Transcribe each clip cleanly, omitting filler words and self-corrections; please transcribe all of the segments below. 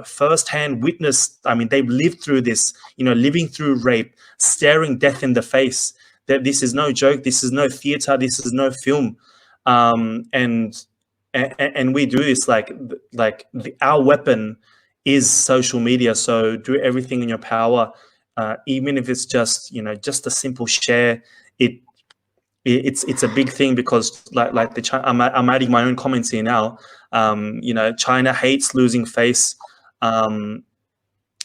firsthand witnessed. I mean, they've lived through this, living through rape, staring death in the face. That this is no joke. This is no theater. This is no film. And we do this our weapon is social media. So do everything in your power, even if it's just just a simple share. It's a big thing, because I'm adding my own comments here now. China hates losing face. And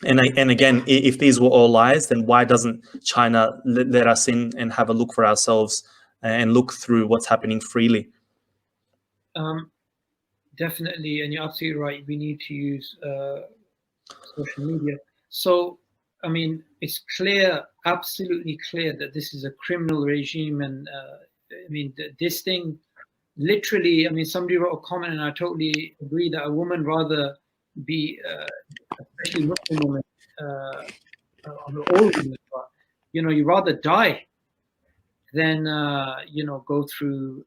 again, if these were all lies, then why doesn't China let us in and have a look for ourselves and look through what's happening freely? Definitely, and you're absolutely right. We need to use social media. So, I mean, it's clear, absolutely clear, that this is a criminal regime. And I mean, this thing, literally, I mean, somebody wrote a comment, and I totally agree, that a woman rather be, especially Muslim women, all women, but, you rather die than, go through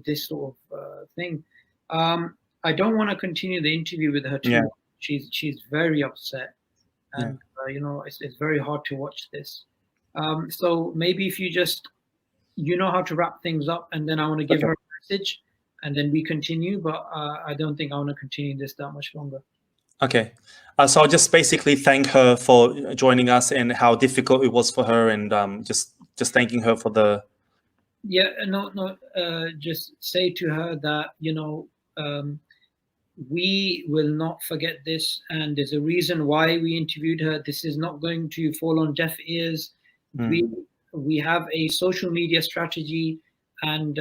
this sort of thing. I don't want to continue the interview with her too. Yeah. She's very upset, and it's very hard to watch this. So maybe if you just how to wrap things up, and then I want to give her a message, and then we continue. But I don't think I want to continue this that much longer. Okay, so I'll just basically thank her for joining us and how difficult it was for her, and just thanking her for the. Yeah, just say to her that we will not forget this, and there's a reason why we interviewed her. This is not going to fall on deaf ears. We have a social media strategy, and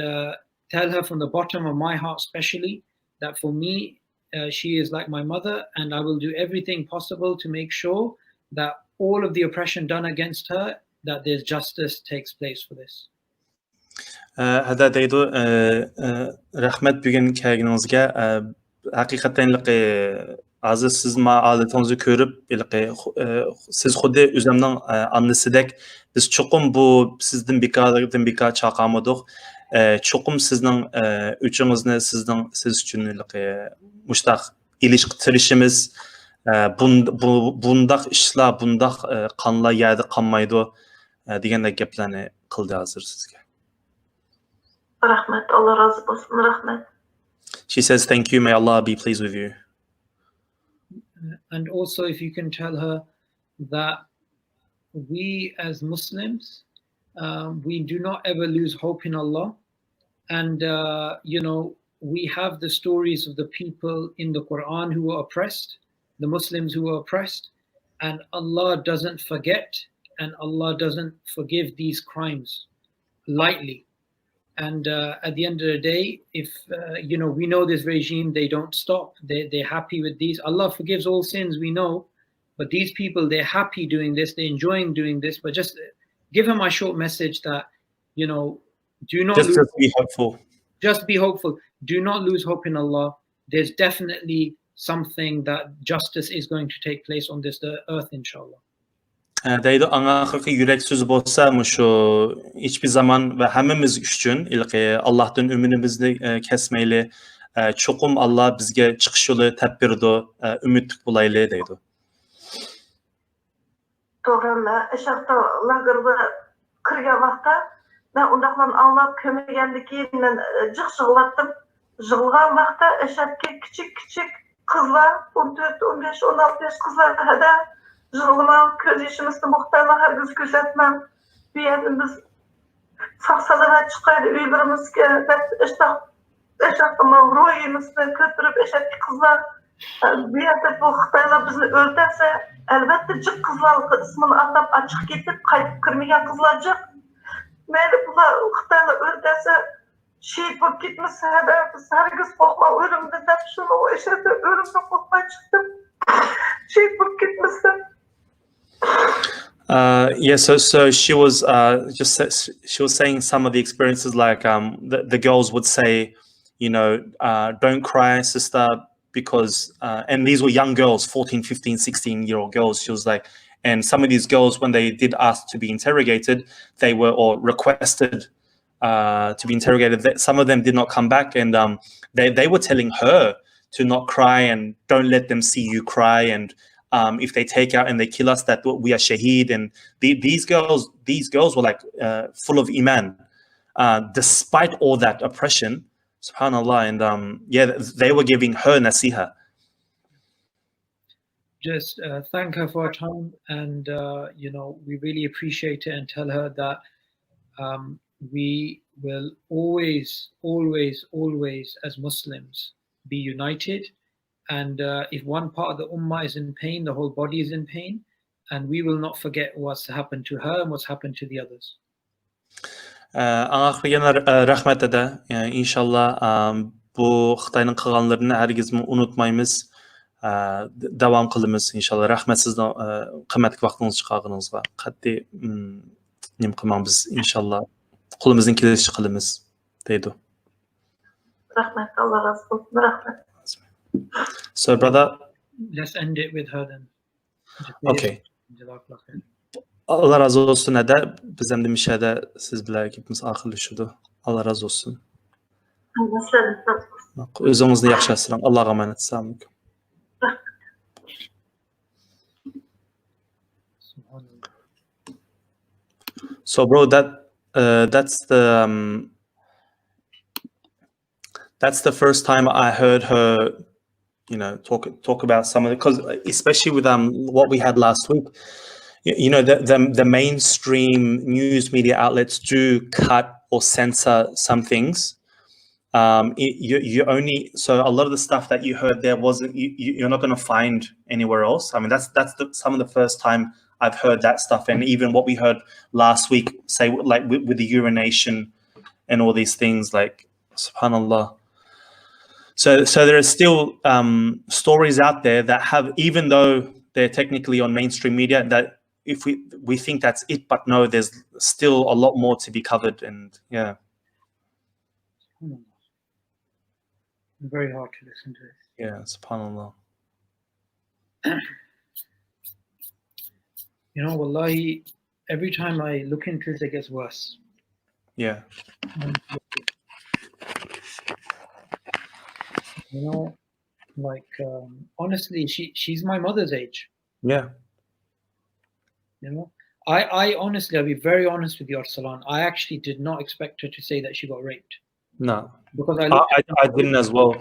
tell her from the bottom of my heart, especially, that for me, she is like my mother, and I will do everything possible to make sure that all of the oppression done against her, that there's justice takes place for this. Hada deydi, rahmat bugun kelganingizga. Haqiqatan hozir siz ma'olatingizni ko'rib, siz xuddi o'zimning onnasidek, biz chuqum bu sizdan bekor chaqamadik. Chuqum sizning uchingizni, siz uchun mushtaq ilishtirishimiz, bundaq ishlar, bundaq qonlar yerda qolmaydi degandek gaplarni qildi hozir sizga. Rahmat, Allah razı olsun, rahmat. She says, thank you, may Allah be pleased with you. And also, if you can tell her that we as Muslims, we do not ever lose hope in Allah. And, we have the stories of the people in the Quran who were oppressed, the Muslims who were oppressed, and Allah doesn't forget, and Allah doesn't forgive these crimes lightly. And at the end of the day, if, we know this regime, they don't stop. They're happy with these. Allah forgives all sins, we know. But these people, they're happy doing this. They're enjoying doing this. But just give her my short message that, do not just be hopeful. Just be hopeful. Do not lose hope in Allah. There's definitely something that justice is going to take place on this earth, inshallah. Deydi, haqiqiy yurak so'zi bo'lsa, shu hiçbir zaman va hammamiz uchun Allohdan umidimizni kesmayli. Chuqum Allah bizga chiqish yo'li tap berdi, umidlik bo'layli deydi. To'g'rimi? Ishaqda lagerda kirgan vaqtda men undaqlarni anglab ko'milgandan keyin men jig'jig'latib, jig'ilgan vaqtda ishaqga kichik qizlar, 14, 15, 16 yosh qizlar hada Jığılmam, göz yaşımızda muhtemelen herkes gözetmem. Bir yerimiz saksalana çıkaydı, üylerimizge, eşaklıma ruhiyimizde götürüp eşekli kızlar. Bir yerde bu Xitaylar bizni öldürse, elbette cık kızlar ismini atıp açık getip, kayıp kırmayan kızlar cık. Meyli bunlar Xitaylar öldürse, şehit bulup gitmesi biz herkes korkma ölümden de şunu o eşekte ölümden korkmaya çıktım. Şehit bulup gitmesin. So she was she was saying some of the experiences, like the girls would say, don't cry, sister, because and these were young girls, 14, 15, 16-year-old girls. She was like, and some of these girls, when they did ask to be interrogated, they were or requested to be interrogated. Some of them did not come back, and they were telling her to not cry and don't let them see you cry. And if they take out and they kill us, that we are shaheed. And these girls were like full of iman, despite all that oppression, subhanallah. And they were giving her nasiha. Just thank her for her time, and we really appreciate it, and tell her that we will always as Muslims be united, and if one part of the ummah is in pain, the whole body is in pain, and we will not forget what's happened to her and what's happened to the others. Rahmat ада, inshaallah bu Xitoyning qilganlarini hargiz unutmaymiz. Davom qilamiz inshaallah. Rahmat sizni qimmatli vaqtingizni chiqarganingizga. Qat'iy nim qilmang, biz inshaallah qo'limizdan kelishicha qilamiz deydi. Rahmat, Allah razı olsun. Rahmat. So brother, let's end it with her then. Okay. Allah razı olsun ada, biz ham demishada siz bilan gapimiz oxirlashdi. Allah razı olsun. O'zingizni yaxshi asrang. Allohga omonat. Assalomu alaykum. So bro, that's the first time I heard her, talk about some of it, because especially with what we had last week, the mainstream news media outlets do cut or censor some things. You only, so a lot of the stuff that you heard there wasn't, you're not going to find anywhere else. I mean, that's some of the first time I've heard that stuff. And even what we heard last week, say like with the urination and all these things, like subhanallah. So there are still stories out there that have, even though they're technically on mainstream media, that if we think that's it, but no, there's still a lot more to be covered. And yeah. Very hard to listen to. Yeah, subhanallah. Wallahi, every time I look into it, it gets worse. Yeah. Honestly, she's my mother's age. Yeah. I honestly, I'll be very honest with you, Arslan. I actually did not expect her to say that she got raped. No. Because I didn't as well.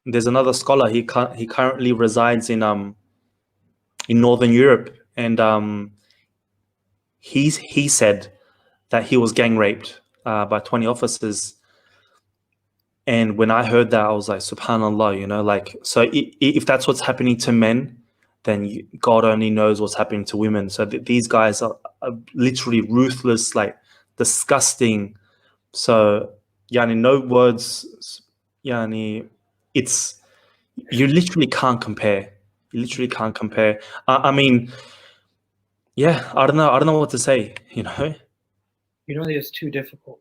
There's another scholar. He currently resides in Northern Europe, and he said that he was gang raped by 20 officers. And when I heard that, I was like, subhanallah, so if that's what's happening to men, then God only knows what's happening to women. So these guys are literally ruthless, like disgusting. So, no words, it's, you literally can't compare. You literally can't compare. I mean, yeah, I don't know what to say, It's too difficult.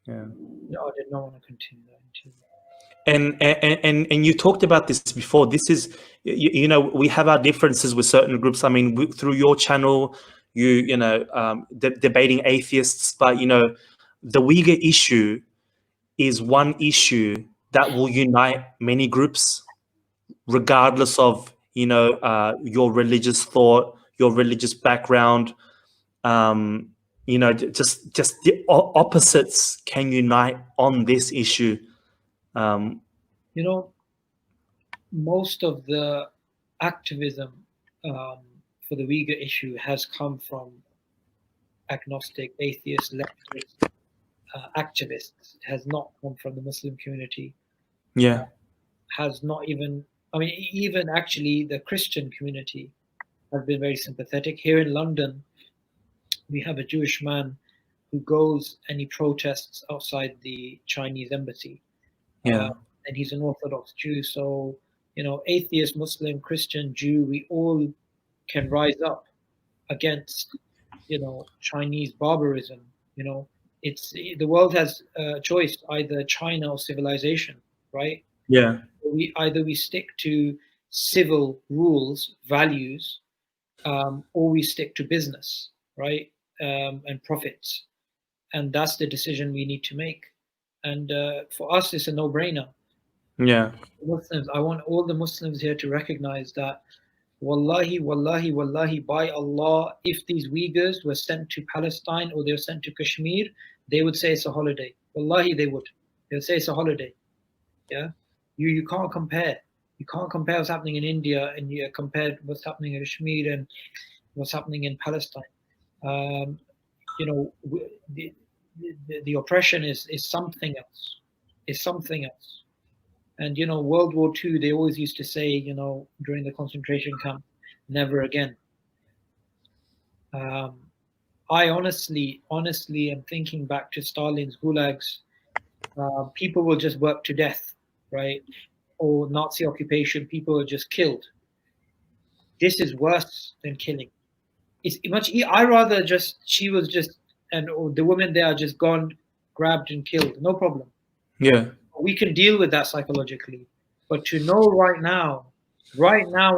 Yeah. No, I did not want to continue that. And you talked about this before. This is, we have our differences with certain groups. I mean, through your channel, debating atheists, but the Uyghur issue is one issue that will unite many groups, regardless of your religious thought, your religious background. Just the opposites can unite on this issue. Most of the activism for the Uyghur issue has come from agnostic, atheist, leftist activists. It has not come from the Muslim community. Yeah. Has not even, even actually the Christian community has been very sympathetic. Here in London, we have a Jewish man who goes and he protests outside the Chinese embassy. Yeah. And he's an Orthodox Jew. So, atheist, Muslim, Christian, Jew, we all can rise up against, Chinese barbarism. It's, the world has a choice, either China or civilization, right? Yeah. We stick to civil rules, values, or we stick to business, right? And profits. And that's the decision we need to make. And for us, it's a no-brainer. Yeah. Muslims, I want all the Muslims here to recognize that, wallahi, wallahi, wallahi, by Allah, if these Uyghurs were sent to Palestine or they were sent to Kashmir, they would say it's a holiday. Wallahi, they would. They would say it's a holiday. Yeah, you can't compare. You can't compare what's happening in India and you compare what's happening in Kashmir and what's happening in Palestine. You know, the oppression is something else. It's something else. And you know, World War II, they always used to say, you know, during the concentration camp, never again. I honestly am thinking back to Stalin's gulags. People will just work to death, right? Or Nazi occupation, people are just killed. This is worse than killing. It's much. I rather just she was just or the women there are just gone, grabbed and killed. No problem. Yeah. We can deal with that psychologically. But to know right now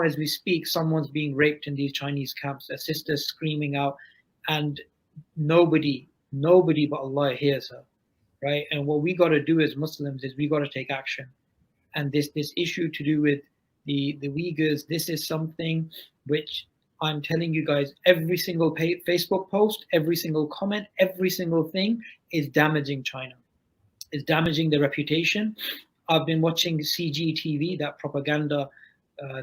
as we speak, someone's being raped in these Chinese camps, their sister's screaming out, and nobody but Allah hears her, right? And what we got to do as Muslims is we got to take action. And this issue to do with the Uyghurs, this is something which I'm telling you guys, every single Facebook post, every single comment, every single thing is damaging China. It's damaging their reputation. I've been watching CGTV, that propaganda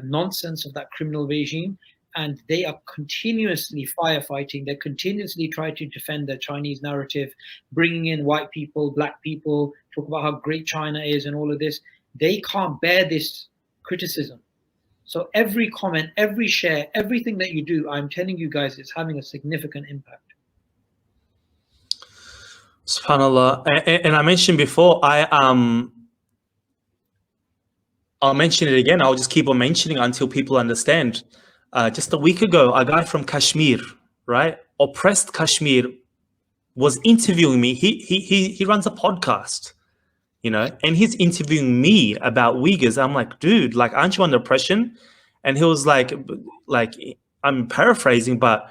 nonsense of that criminal regime, and they are continuously firefighting. They're continuously trying to defend their Chinese narrative, bringing in white people, black people, talk about how great China is and all of this. They can't bear this criticism. So every comment, every share, everything that you do, I'm telling you guys, it's having a significant impact. SubhanAllah. And I mentioned before, I'll mention it again. I'll just keep on mentioning until people understand. Just a week ago, a guy from Kashmir, right, oppressed Kashmir, was interviewing me. He runs a podcast, you know, and he's interviewing me about Uyghurs. I'm like, dude, like, aren't you under oppression? And he was like I'm paraphrasing, but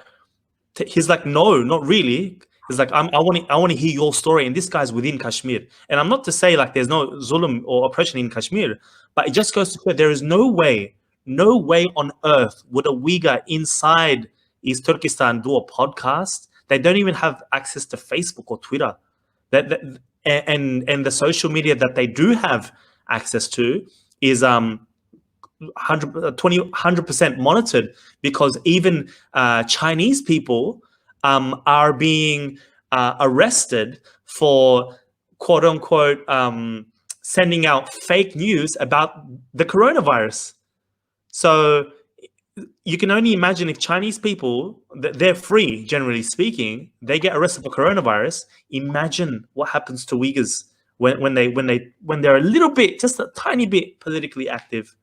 he's like, no, not really. He's like, I want to hear your story. And this guy's within Kashmir. And I'm not to say like there's no zulm or oppression in Kashmir, but it just goes to show there is no way on earth would a Uyghur inside East Turkestan do a podcast. They don't even have access to Facebook or Twitter. And the social media that they do have access to is 100% monitored, because even Chinese people are being arrested for quote unquote sending out fake news about the coronavirus. So you can only imagine if Chinese people, they're free, generally speaking, they get arrested for coronavirus. Imagine what happens to Uyghurs when they're a little bit, just a tiny bit politically active.